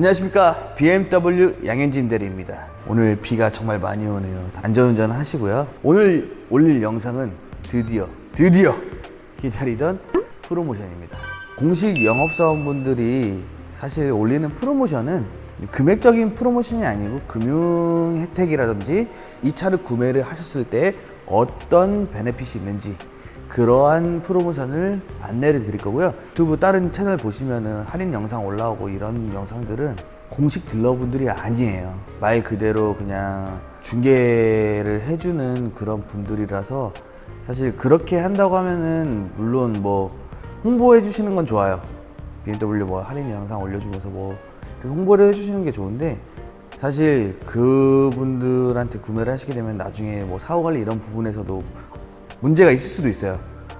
안녕하십니까, BMW 양현진 대리입니다. 오늘 비가 정말 많이 오네요. 안전운전 하시고요. 오늘 올릴 영상은 드디어 기다리던 프로모션입니다. 공식 영업사원분들이 사실 올리는 프로모션은 금액적인 프로모션이 아니고 금융 혜택이라든지 이 차를 구매를 하셨을 때 어떤 베네핏이 있는지 그러한 프로모션을 안내를 드릴 거고요. 유튜브 다른 채널 보시면은 할인 영상 올라오고 이런 영상들은 공식 딜러분들이 아니에요. 말 그대로 그냥 중개를 해주는 그런 분들이라서 사실 그렇게 한다고 하면은 물론 뭐 홍보해 주시는 건 좋아요. BMW 뭐 할인 영상 올려주면서 뭐 홍보를 해주시는 게 좋은데, 사실 그분들한테 구매를 하시게 되면 나중에 뭐 사후 관리 이런 부분에서도 문제가 있을 수도 있어요.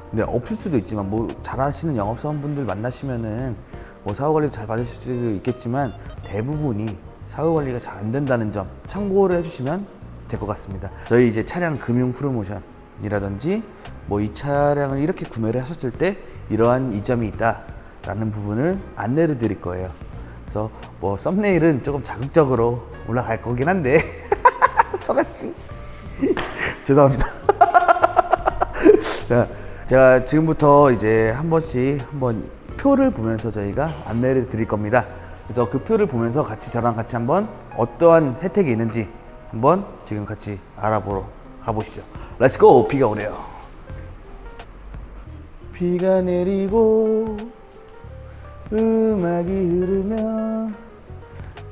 근데 없을 수도 있지만 뭐 잘하시는 영업사원분들 만나시면은 뭐 사후 관리도 잘 받으실 수도 있겠지만 대부분이 사후 관리가 잘 안 된다는 점 참고를 해주시면 될 것 같습니다. 저희 이제 차량 금융 프로모션이라든지 뭐 이 차량을 이렇게 구매를 하셨을 때 이러한 이점이 있다라는 부분을 안내를 드릴 거예요. 그래서 뭐 썸네일은 조금 자극적으로 올라갈 거긴 한데 속았지? 죄송합니다. 자, 제가 지금부터 이제 한 번씩 한번 표를 보면서 저희가 안내를 드릴 겁니다. 그래서 그 표를 보면서 저랑 같이 한번 어떠한 혜택이 있는지 한번 지금 같이 알아보러 가보시죠. 렛츠고! 비가 오네요. 비가 내리고 음악이 흐르며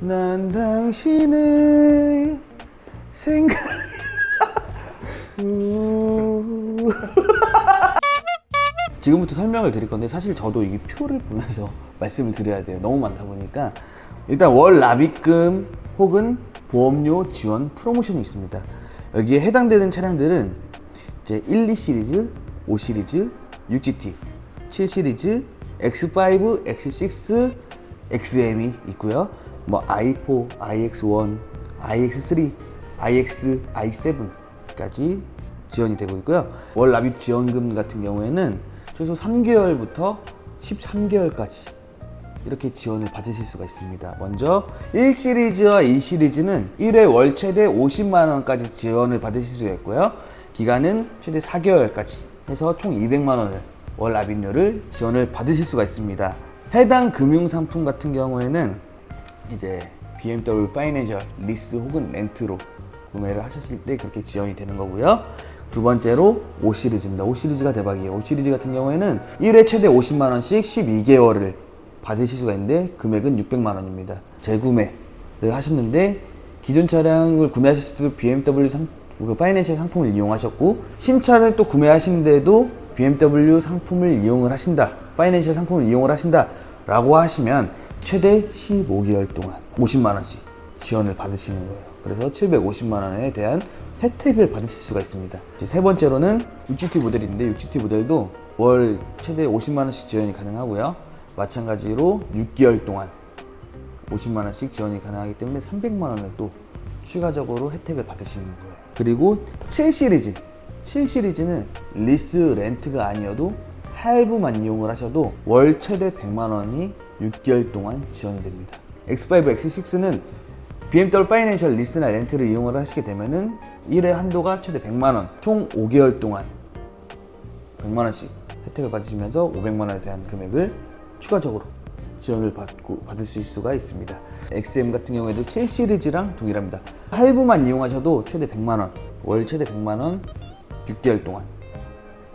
난 당신을 지금부터 설명을 드릴 건데, 사실 저도 이 표를 보면서 말씀을 드려야 돼요. 너무 많다 보니까. 일단 월 납입금 혹은 보험료 지원 프로모션이 있습니다. 여기에 해당되는 차량들은 이제 1, 2 시리즈, 5 시리즈, 6GT, 7 시리즈, X5, X6, XM이 있고요. 뭐 i4, iX1, iX3, iX, i7까지 지원이 되고 있고요. 월 납입 지원금 같은 경우에는 최소 3개월부터 13개월까지 이렇게 지원을 받으실 수가 있습니다. 먼저 1 시리즈와 2 시리즈는 1회 월 최대 50만 원까지 지원을 받으실 수가 있고요. 기간은 최대 4개월까지 해서 총 200만 원을 월 납입료를 지원을 받으실 수가 있습니다. 해당 금융 상품 같은 경우에는 이제 BMW 파이낸셜 리스 혹은 렌트로 구매를 하셨을 때 그렇게 지원이 되는 거고요. 두 번째로 5 시리즈입니다. 5 시리즈가 대박이에요. 5 시리즈 같은 경우에는 1회 최대 50만 원씩 12개월을 받으실 수가 있는데 금액은 600만 원입니다. 재구매를 하셨는데 기존 차량을 구매하셨을 때도 BMW 파이낸셜 상품을 이용하셨고, 신차를 또 구매하시는데도 BMW 상품을 이용을 하신다, 파이낸셜 상품을 이용을 하신다 라고 하시면 최대 15개월 동안 50만 원씩 지원을 받으시는 거예요. 그래서 750만 원에 대한 혜택을 받으실 수가 있습니다. 세 번째로는 6GT 모델인데 6GT 모델도 월 최대 50만 원씩 지원이 가능하고요. 마찬가지로 6개월 동안 50만 원씩 지원이 가능하기 때문에 300만 원을 또 추가적으로 혜택을 받으시는 거예요. 그리고 7 시리즈. 7 시리즈는 리스 렌트가 아니어도 할부만 이용을 하셔도 월 최대 100만 원이 6개월 동안 지원이 됩니다. X5, X6는 BMW 파이낸셜 리스나 렌트를 이용을 하시게 되면은 1회 한도가 최대 100만 원, 총 5개월 동안 100만 원씩 혜택을 받으시면서 500만 원에 대한 금액을 추가적으로 지원을 받으실 수가 있습니다. XM 같은 경우에도 7 시리즈랑 동일합니다. 할부만 이용하셔도 최대 100만 원, 월 최대 100만 원, 6개월 동안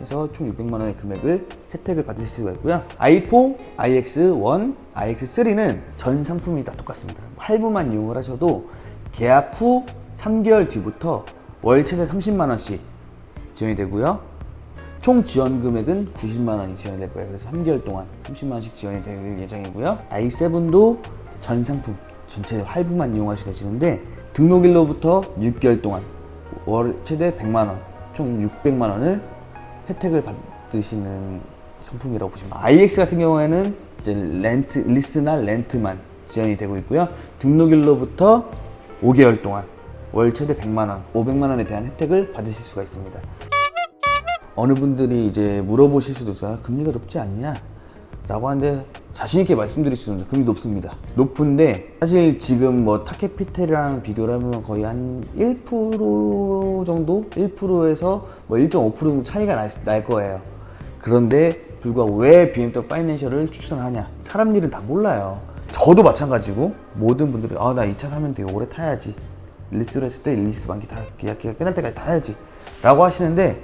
해서 총 600만 원의 금액을 혜택을 받으실 수가 있고요. i4, iX1, iX3는 전 상품이 다 똑같습니다. 할부만 이용을 하셔도 계약 후 3개월 뒤부터 월 최대 30만 원씩 지원이 되고요. 총 지원 금액은 90만 원이 지원이 될 거예요. 그래서 3개월 동안 30만 원씩 지원이 될 예정이고요. i7도 전 상품 전체 할부만 이용하셔도 되시는데 등록일로부터 6개월 동안 월 최대 100만 원, 총 600만 원을 혜택을 받으시는 상품이라고 보시면 됩니다. iX 같은 경우에는 이제 리스나 렌트만 지원이 되고 있고요. 등록일로부터 5개월 동안 월 최대 100만 원, 500만 원에 대한 혜택을 받으실 수가 있습니다. 어느 분들이 이제 물어보실 수도 있어요. 금리가 높지 않냐? 라고 하는데 자신있게 말씀드릴 수 있습니다. 금리 높습니다. 높은데 사실 지금 뭐 타케피텔이랑 비교를 하면 거의 한 1% 정도? 1%에서 뭐 1.5% 정도 차이가 날 거예요. 그런데 불구하고 왜 BMW 파이낸셜을 추천하냐? 사람 일은 다 몰라요. 저도 마찬가지고 모든 분들이 나 이 차 사면 되게 오래 타야지, 릴리스를 했을 때 릴리스 만기 다 계약기가 끝날 때까지 타야지 라고 하시는데,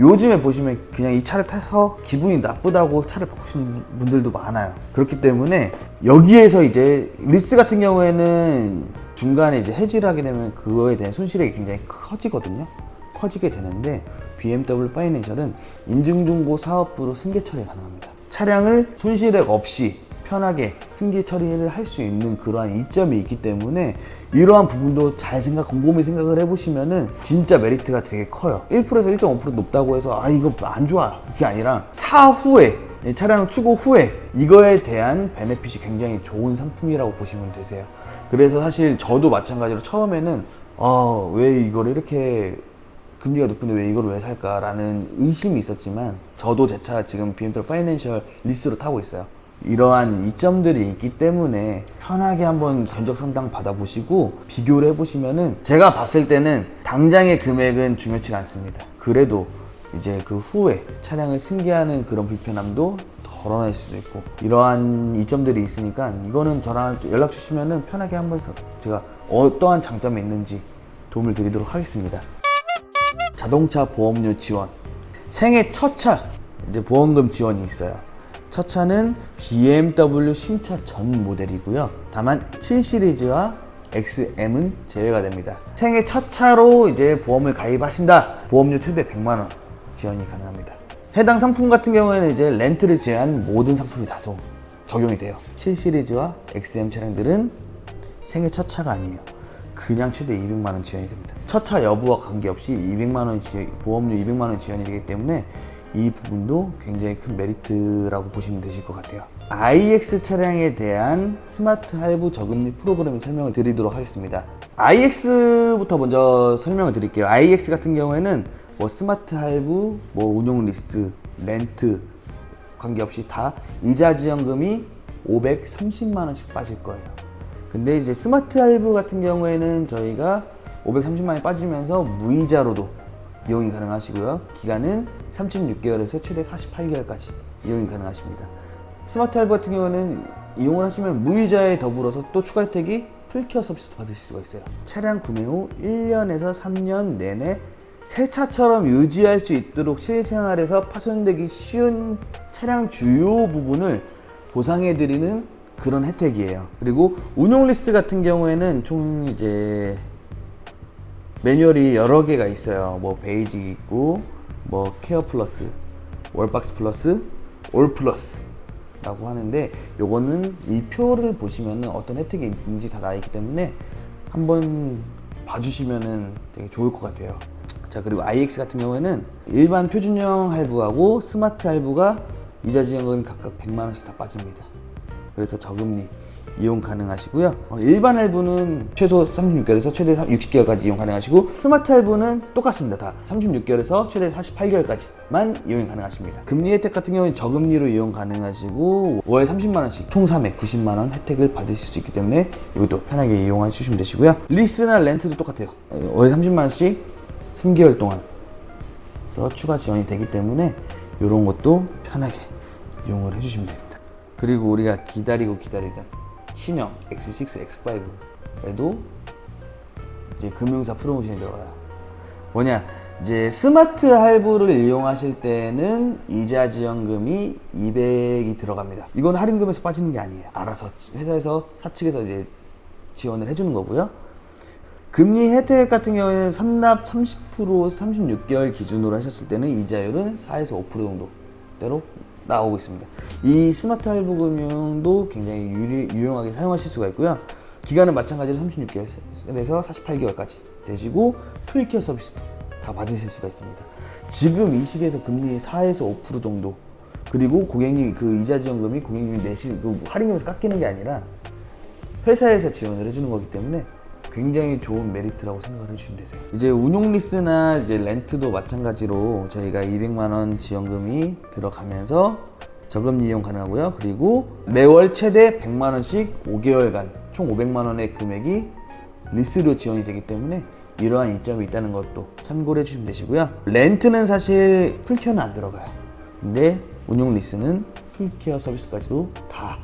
요즘에 보시면 그냥 이 차를 타서 기분이 나쁘다고 차를 바꾸시는 분들도 많아요. 그렇기 때문에 여기에서 이제 리스 같은 경우에는 중간에 이제 해지를 하게 되면 그거에 대한 손실액이 굉장히 커지게 되는데, BMW 파이낸셜은 인증중고 사업부로 승계 처리 가능합니다. 차량을 손실액 없이 편하게 승계 처리를 할 수 있는 그러한 이점이 있기 때문에 이러한 부분도 곰곰이 생각을 해보시면은 진짜 메리트가 되게 커요. 1%에서 1.5% 높다고 해서 이거 안 좋아, 그게 아니라 차후에, 차량 출고 후에 이거에 대한 베네핏이 굉장히 좋은 상품이라고 보시면 되세요. 그래서 사실 저도 마찬가지로 처음에는 왜 이걸 이렇게 금리가 높은데 왜 이걸 왜 살까라는 의심이 있었지만, 저도 제 차 지금 BMW 파이낸셜 리스로 타고 있어요. 이러한 이점들이 있기 때문에 편하게 한번 견적 상담 받아보시고 비교를 해보시면은, 제가 봤을 때는 당장의 금액은 중요치가 않습니다. 그래도 이제 그 후에 차량을 승계하는 그런 불편함도 덜어낼 수도 있고, 이러한 이점들이 있으니까 이거는 저랑 연락 주시면은 편하게 한번 제가 어떠한 장점이 있는지 도움을 드리도록 하겠습니다. 자동차 보험료 지원. 생애 첫 차 이제 보험금 지원이 있어요. 첫 차는 BMW 신차 전 모델이고요. 다만 7 시리즈와 XM은 제외가 됩니다. 생애 첫 차로 이제 보험을 가입하신다. 보험료 최대 100만 원 지원이 가능합니다. 해당 상품 같은 경우에는 이제 렌트를 제외한 모든 상품이 다 적용이 돼요. 7 시리즈와 XM 차량들은 생애 첫 차가 아니에요. 그냥 최대 200만 원 지원이 됩니다. 첫 차 여부와 관계없이 200만 원 보험료 200만 원 지원이 되기 때문에 이 부분도 굉장히 큰 메리트라고 보시면 되실 것 같아요. iX 차량에 대한 스마트 할부 저금리 프로그램 설명을 드리도록 하겠습니다. iX부터 먼저 설명을 드릴게요. iX 같은 경우에는 뭐 스마트 할부, 뭐 운용 리스트, 렌트 관계없이 다 이자 지원금이 530만 원씩 빠질 거예요. 근데 이제 스마트 할부 같은 경우에는 저희가 530만 원이 빠지면서 무이자로도 이용이 가능하시고요. 기간은 36개월에서 최대 48개월까지 이용이 가능하십니다. 스마트 할부 같은 경우는 이용을 하시면 무이자에 더불어서 또 추가 혜택이 풀케어 서비스도 받으실 수가 있어요. 차량 구매 후 1년에서 3년 내내 새 차처럼 유지할 수 있도록 실생활에서 파손되기 쉬운 차량 주요 부분을 보상해드리는 그런 혜택이에요. 그리고 운용 리스트 같은 경우에는 총 이제 매뉴얼이 여러 개가 있어요. 뭐 베이직 있고, 뭐 케어 플러스, 월박스 플러스, 올 플러스 라고 하는데, 요거는 이 표를 보시면 어떤 혜택이 있는지 다 나와 있기 때문에 한번 봐주시면 되게 좋을 것 같아요. 자, 그리고 iX 같은 경우에는 일반 표준형 할부하고 스마트 할부가 이자 지원금이 각각 100만 원씩 다 빠집니다. 그래서 저금리 이용 가능하시고요. 일반 할부는 최소 36개월에서 최대 60개월까지 이용 가능하시고, 스마트 할부는 똑같습니다. 다 36개월에서 최대 48개월까지만 이용이 가능하십니다. 금리 혜택 같은 경우는 저금리로 이용 가능하시고, 월 30만 원씩 총 90만 원 혜택을 받으실 수 있기 때문에 이것도 편하게 이용해 주시면 되시고요. 리스나 렌트도 똑같아요. 월 30만 원씩 3개월 동안 추가 지원이 되기 때문에 이런 것도 편하게 이용을 해주시면 됩니다. 그리고 우리가 기다리던 신형 X6, X5에도 이제 금융사 프로모션이 들어가요. 뭐냐, 이제 스마트 할부를 이용하실 때는 이자 지원금이 200이 들어갑니다. 이건 할인금에서 빠지는 게 아니에요. 알아서 회사에서 사측에서 이제 지원을 해주는 거고요. 금리 혜택 같은 경우에는 선납 30% 36개월 기준으로 하셨을 때는 이자율은 4에서 5% 정도대로 나오고 있습니다. 이 스마트 할부 금융도 굉장히 유용하게 사용하실 수가 있고요. 기간은 마찬가지로 36개월에서 48개월까지 되시고, 풀케어 서비스도 다 받으실 수가 있습니다. 지금 이 시기에서 금리 4에서 5% 정도, 그리고 고객님이 그 이자 지원금이 고객님이 내실 그 할인금에서 깎이는 게 아니라 회사에서 지원을 해주는 거기 때문에 굉장히 좋은 메리트라고 생각을 해주시면 되세요. 이제 운용 리스나 이제 렌트도 마찬가지로 저희가 200만 원 지원금이 들어가면서 저금리 이용 가능하고요. 그리고 매월 최대 100만원씩 5개월간 총 500만원의 금액이 리스로 지원이 되기 때문에 이러한 이점이 있다는 것도 참고를 해주시면 되시고요. 렌트는 사실 풀케어는 안 들어가요. 근데 운용 리스는 풀케어 서비스까지도 다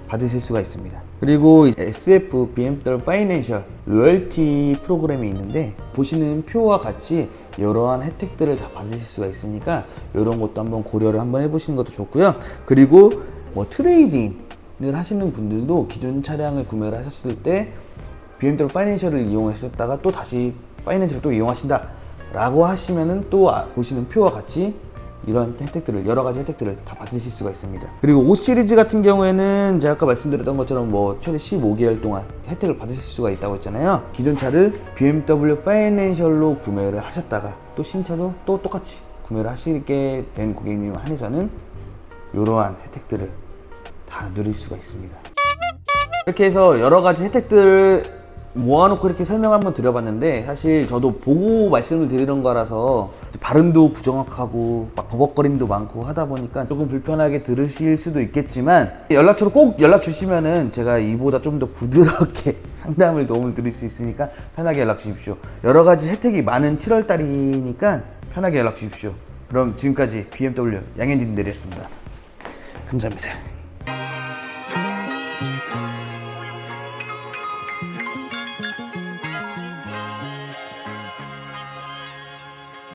받으실 수가 있습니다. 그리고 SF BMW 파이낸셜 로열티 프로그램이 있는데 보시는 표와 같이 여러한 혜택들을 다 받으실 수가 있으니까 이런 것도 한번 고려를 한번 해보시는 것도 좋고요. 그리고 뭐 트레이딩을 하시는 분들도 기존 차량을 구매를 하셨을 때 BMW 파이낸셜을 이용하셨다가 또 다시 파이낸셜을 또 이용하신다 라고 하시면은 또 보시는 표와 같이 이런 혜택들을, 여러 가지 혜택들을 다 받으실 수가 있습니다. 그리고 5 시리즈 같은 경우에는 제가 아까 말씀드렸던 것처럼 뭐 최대 15개월 동안 혜택을 받으실 수가 있다고 했잖아요. 기존 차를 BMW 파이낸셜로 구매를 하셨다가 또 신차도 또 똑같이 구매를 하시게 된 고객님 한해서는 이러한 혜택들을 다 누릴 수가 있습니다. 이렇게 해서 여러 가지 혜택들을 모아놓고 이렇게 설명을 한번 드려봤는데 사실 저도 보고 말씀을 드리는 거라서 발음도 부정확하고 막 버벅거림도 많고 하다 보니까 조금 불편하게 들으실 수도 있겠지만 연락처로 꼭 연락 주시면은 제가 이보다 좀 더 부드럽게 상담을 도움을 드릴 수 있으니까 편하게 연락 주십시오. 여러 가지 혜택이 많은 7월 달이니까 편하게 연락 주십시오. 그럼 지금까지 BMW 양현진 대리였습니다. 감사합니다.